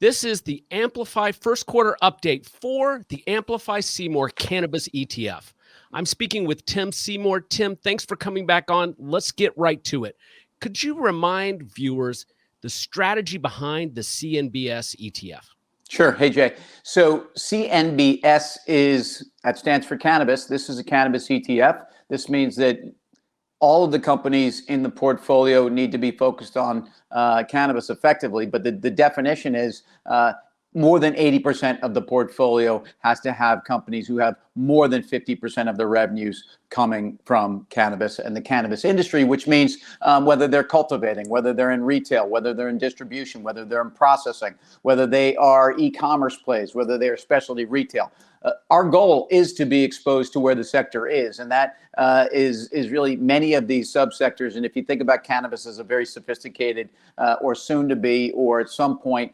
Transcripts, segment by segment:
This is the Amplify first quarter update for the Amplify Seymour Cannabis ETF. I'm speaking with Tim Seymour. Tim, thanks for coming back on. Let's get right to it. Could you remind viewers the strategy behind the CNBS ETF? Sure. Hey, Jay. So CNBS that stands for cannabis. This is a cannabis ETF. This means that all of the companies in the portfolio need to be focused on cannabis effectively. But the definition is more than 80% of the portfolio has to have companies who have more than 50% of their revenues coming from cannabis and the cannabis industry, which means whether they're cultivating, whether they're in retail, whether they're in distribution, whether they're in processing, whether they are e-commerce plays, whether they are specialty retail. Our goal is to be exposed to where the sector is, and that is really many of these subsectors. And if you think about cannabis as a very sophisticated or soon to be, or at some point,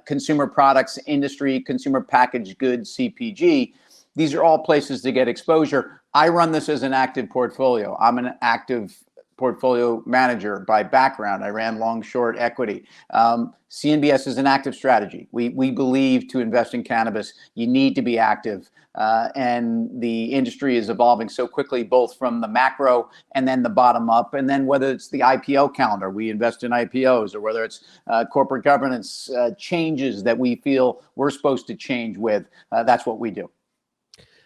consumer products industry, consumer packaged goods, CPG, these are all places to get exposure. I run this as an active portfolio. I'm an active portfolio manager by background. I ran long, short equity. CNBS is an active strategy. We believe to invest in cannabis, you need to be active. And the industry is evolving so quickly, both from the macro and then the bottom up. And then whether it's the IPO calendar, we invest in IPOs, or whether it's corporate governance changes that we feel we're supposed to change with, that's what we do.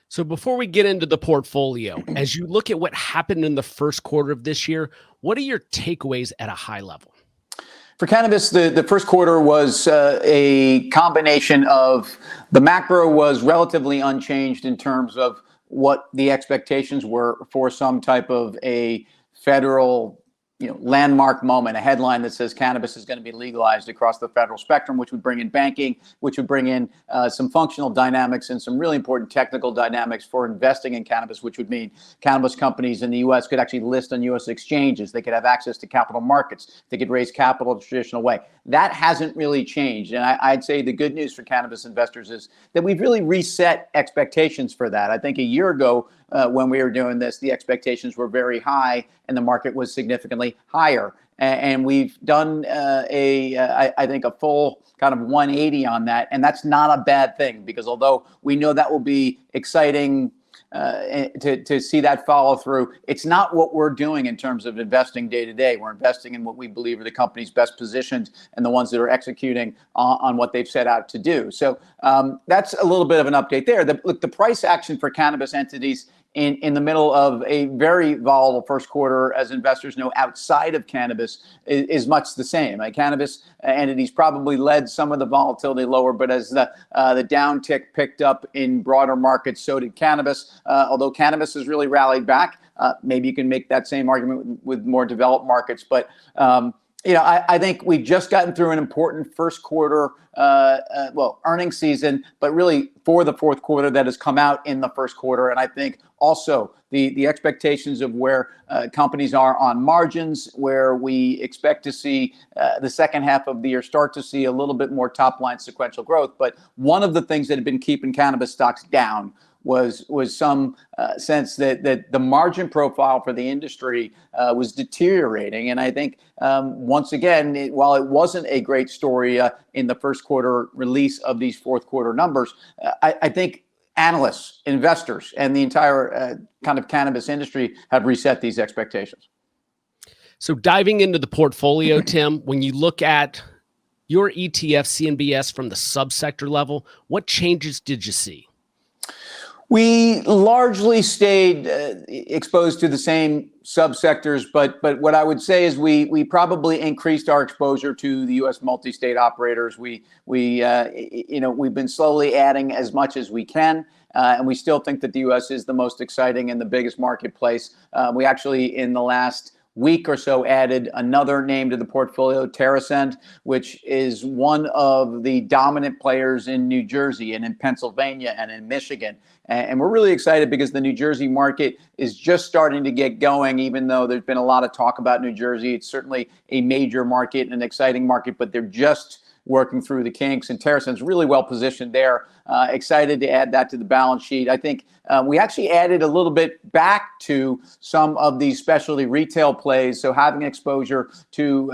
So before we get into the portfolio, as you look at what happened in the first quarter of this year, what are your takeaways at a high level? For cannabis, the first quarter was a combination of the macro was relatively unchanged in terms of what the expectations were for some type of a federal landmark moment, a headline that says cannabis is going to be legalized across the federal spectrum, which would bring in banking, which would bring in some functional dynamics and some really important technical dynamics for investing in cannabis, which would mean cannabis companies in the U.S. could actually list on U.S. exchanges. They could have access to capital markets. They could raise capital the traditional way. That hasn't really changed. And I'd say the good news for cannabis investors is that we've really reset expectations for that. I think a year ago, when we were doing this, the expectations were very high and the market was significantly higher. And we've done I think a full kind of 180 on that. And that's not a bad thing, because although we know that will be exciting to see that follow through, it's not what we're doing in terms of investing day to day. We're investing in what we believe are the companies best positioned and the ones that are executing on what they've set out to do. So that's a little bit of an update there. The price action for cannabis entities in the middle of a very volatile first quarter, as investors know, outside of cannabis is much the same. Cannabis entities probably led some of the volatility lower, but as the downtick picked up in broader markets, so did cannabis. Although cannabis has really rallied back, maybe you can make that same argument with more developed markets. But I think we've just gotten through an important first quarter, earnings season, but really for the fourth quarter that has come out in the first quarter. And I think also the expectations of where companies are on margins, where we expect to see the second half of the year start to see a little bit more top line sequential growth. But one of the things that had been keeping cannabis stocks down was some sense that the margin profile for the industry was deteriorating. And I think, once again, while it wasn't a great story in the first quarter release of these fourth quarter numbers, I think analysts, investors, and the entire kind of cannabis industry have reset these expectations. So diving into the portfolio, Tim, when you look at your ETF CNBS from the subsector level, what changes did you see? We largely stayed exposed to the same subsectors, but what I would say is we probably increased our exposure to the U.S. multi-state operators. We've been slowly adding as much as we can, and we still think that the U.S. is the most exciting and the biggest marketplace. We actually, in the last week or so, added another name to the portfolio, TerrAscend, which is one of the dominant players in New Jersey and in Pennsylvania and in Michigan. And we're really excited because the New Jersey market is just starting to get going, even though there's been a lot of talk about New Jersey. It's certainly a major market, an exciting market, but they're just working through the kinks. And TerrAscend's really well positioned there excited to add that to the balance sheet. I think we actually added a little bit back to some of these specialty retail plays. So having exposure to,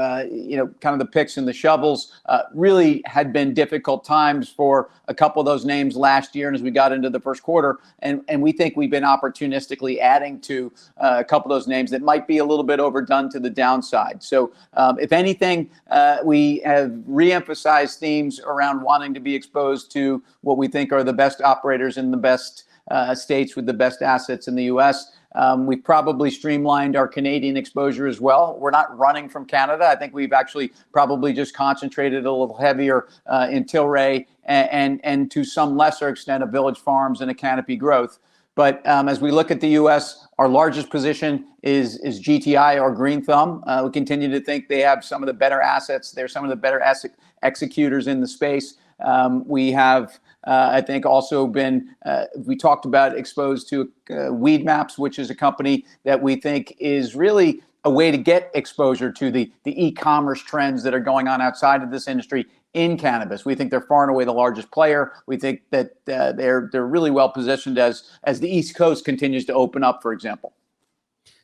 kind of the picks and the shovels really had been difficult times for a couple of those names last year. And as we got into the first quarter, and we think we've been opportunistically adding to a couple of those names that might be a little bit overdone to the downside. So if anything, we have reemphasized themes around wanting to be exposed to what we think are the best operators in the best states with the best assets in the U.S. We've probably streamlined our Canadian exposure as well. We're not running from Canada. I think we've actually probably just concentrated a little heavier in Tilray and to some lesser extent of Village Farms and a Canopy Growth. But as we look at the U.S., our largest position is GTI or Green Thumb. We continue to think they have some of the better assets. They're some of the better executors in the space. We have, I think, also been, we talked about exposed to Weed Maps, which is a company that we think is really a way to get exposure to the e-commerce trends that are going on outside of this industry in cannabis. We think they're far and away the largest player. We think that they're really well positioned as the East Coast continues to open up, for example.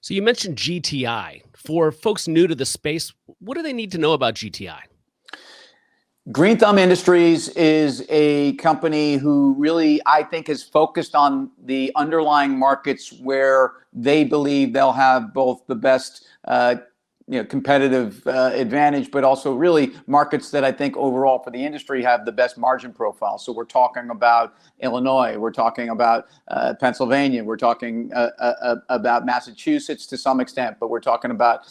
So you mentioned GTI. For folks new to the space, what do they need to know about GTI? Green Thumb Industries is a company who really, I think, is focused on the underlying markets where they believe they'll have both the best competitive advantage, but also really markets that I think overall for the industry have the best margin profile. So we're talking about Illinois, we're talking about Pennsylvania, we're talking about Massachusetts to some extent, but we're talking about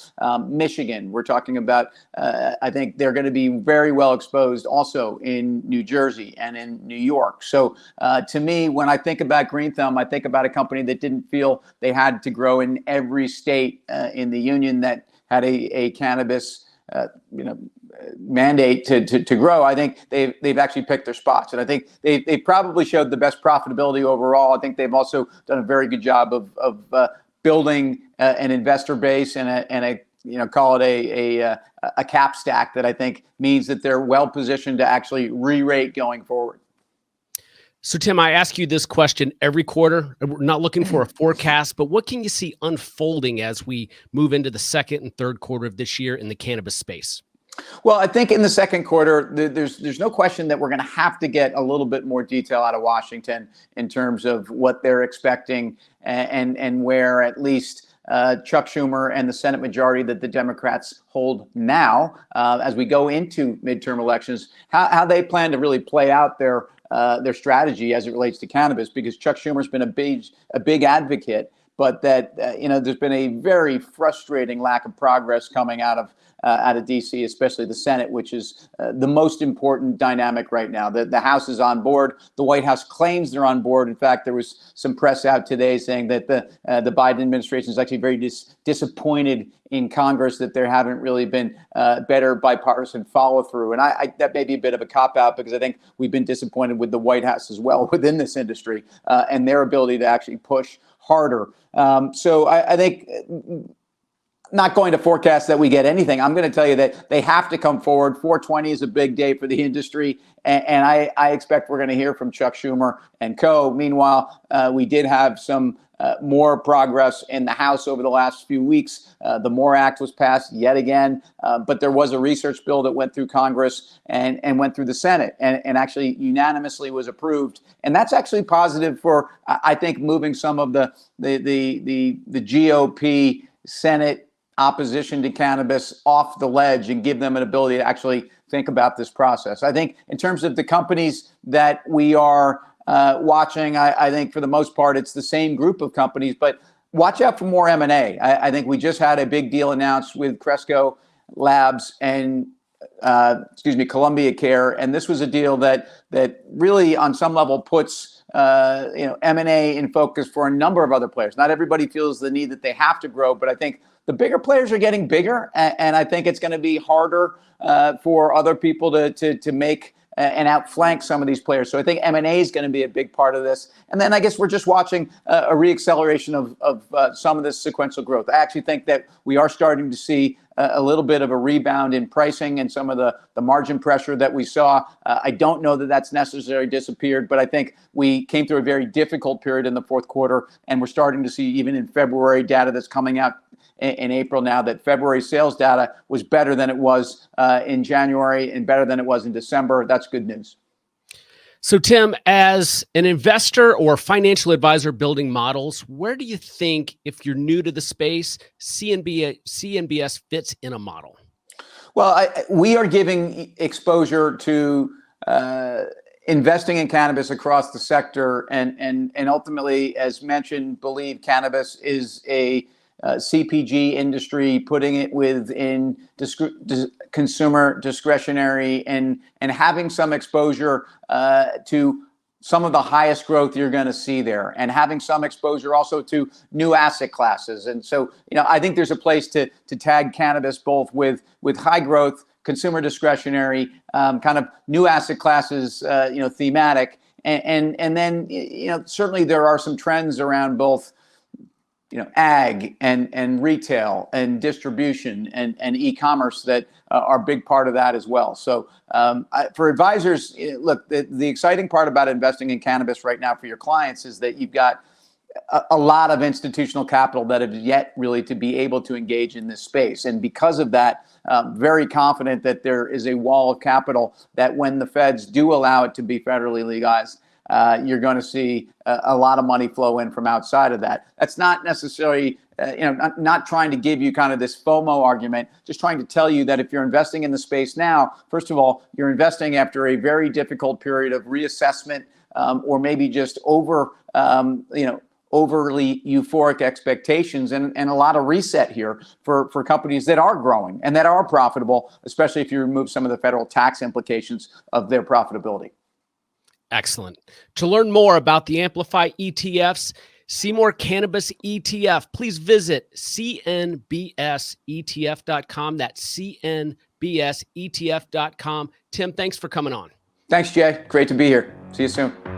Michigan, we're talking about, I think they're going to be very well exposed also in New Jersey and in New York. So to me, when I think about Green Thumb, I think about a company that didn't feel they had to grow in every state in the union that had a cannabis mandate to grow. I think they've actually picked their spots, and I think they probably showed the best profitability overall. I think they've also done a very good job of building an investor base and a call it a cap stack that I think means that they're well positioned to actually re-rate going forward. So, Tim, I ask you this question every quarter. We're not looking for a forecast, but what can you see unfolding as we move into the second and third quarter of this year in the cannabis space? Well, I think in the second quarter, there's no question that we're going to have to get a little bit more detail out of Washington in terms of what they're expecting and where at least Chuck Schumer and the Senate majority that the Democrats hold now as we go into midterm elections, how they plan to really play out their strategy as it relates to cannabis, because Chuck Schumer's been a big advocate, but that there's been a very frustrating lack of progress coming out of DC, especially the Senate, which is the most important dynamic right now. The House is on board. The White House claims they're on board. In fact, there was some press out today saying that the Biden administration is actually very disappointed in Congress that there haven't really been better bipartisan follow through. And I that may be a bit of a cop out, because I think we've been disappointed with the White House as well within this industry and their ability to actually push harder. So I think not going to forecast that we get anything. I'm going to tell you that they have to come forward. 420 is a big day for the industry, and I expect we're going to hear from Chuck Schumer and co. Meanwhile, we did have some more progress in the House over the last few weeks. The MORE Act was passed yet again, but there was a research bill that went through Congress and went through the Senate and actually unanimously was approved. And that's actually positive for, I think, moving some of the GOP Senate opposition to cannabis off the ledge and give them an ability to actually think about this process. I think in terms of the companies that we are watching, I think for the most part, it's the same group of companies, but watch out for more M&A. I think we just had a big deal announced with Cresco Labs and Columbia Care. And this was a deal that really on some level puts M&A in focus for a number of other players. Not everybody feels the need that they have to grow, but I think the bigger players are getting bigger, and I think it's going to be harder for other people to make and outflank some of these players. So I think M&A is going to be a big part of this. And then I guess we're just watching a reacceleration of some of this sequential growth. I actually think that we are starting to see a little bit of a rebound in pricing and some of the margin pressure that we saw. I don't know that that's necessarily disappeared, but I think we came through a very difficult period in the fourth quarter, and we're starting to see even in February data that's coming out in April now that February sales data was better than it was in January and better than it was in December. That's good news. So, Tim, as an investor or financial advisor building models, where do you think, if you're new to the space, CNBS fits in a model? Well, we are giving exposure to investing in cannabis across the sector, and ultimately, as mentioned, believe cannabis is a CPG industry, putting it within consumer discretionary and having some exposure to some of the highest growth you're going to see there, and having some exposure also to new asset classes. And so, I think there's a place to tag cannabis both with high growth, consumer discretionary, kind of new asset classes, thematic, and then certainly there are some trends around both ag and retail and distribution and e-commerce that are a big part of that as well. So for advisors, look, the exciting part about investing in cannabis right now for your clients is that you've got a lot of institutional capital that have yet really to be able to engage in this space. And because of that, very confident that there is a wall of capital that when the feds do allow it to be federally legalized, you're going to see a lot of money flow in from outside of that. That's not necessarily, not trying to give you kind of this FOMO argument, just trying to tell you that if you're investing in the space now, first of all, you're investing after a very difficult period of reassessment or maybe just overly euphoric expectations and a lot of reset here for companies that are growing and that are profitable, especially if you remove some of the federal tax implications of their profitability. Excellent. To learn more about the Amplify ETFs, Seymour Cannabis ETF, please visit CNBSETF.com. That's CNBSETF.com. Tim, thanks for coming on. Thanks, Jay. Great to be here. See you soon.